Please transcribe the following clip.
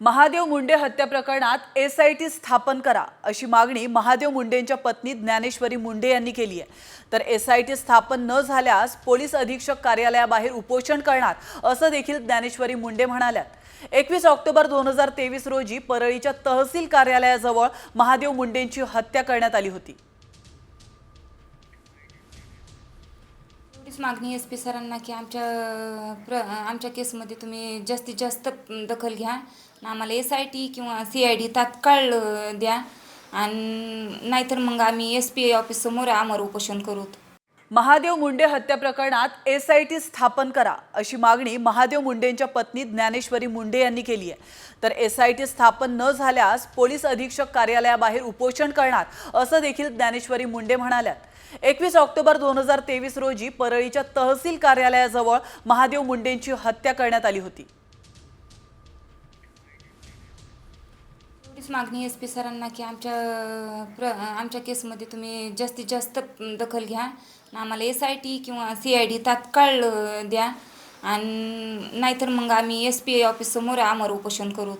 महादेव मुंडे हत्या प्रकरणात एसआयटी स्थापन करा अशी मागणी महादेव मुंडेंच्या पत्नी ज्ञानेश्वरी मुंडे यांनी केली आहे। तर एसआयटी स्थापन न झाल्यास पोलीस अधीक्षक कार्यालयाबाहेर उपोषण करणार असं देखील ज्ञानेश्वरी मुंडे म्हणाल्यात। 21 ऑक्टोबर 2023 रोजी परळीच्या तहसील कार्यालयाजवळ महादेव मुंडेंची हत्या करण्यात आली होती। मागणी एसपी सरांना की आमच्या केसमध्ये तुम्ही जास्तीत जास्त दखल घ्या, आम्हाला एसआयटी किंवा सीआयडी तात्काळ द्या, आणि नाहीतर मग आम्ही एसपी ऑफिस समोर आमरण उपोषण करू। महादेव मुंडे हत्या प्रकरणात एसआयटी स्थापन करा अशी मागणी महादेव मुंडेंच्या पत्नी ज्ञानेश्वरी मुंडे यांनी केली आहे। तर एसआयटी स्थापन न झाल्यास पोलीस अधीक्षक कार्यालयाबाहेर उपोषण करणार असं देखील ज्ञानेश्वरी मुंडे म्हणाल्यात। 21 ऑक्टोबर 2023 रोजी परळीच्या तहसील कार्यालयाजवळ महादेव मुंडेंची हत्या करण्यात आली होती। मागणी एसपी सरांना की आमच्या केसमध्ये तुम्ही जास्तीत जास्त दखल घ्या, आम्हाला एसआयटी किंवा सीआयडी तात्काळ द्या, आणि नाहीतर मग आम्ही एसपी ऑफिस समोर आमरण उपोषण करू।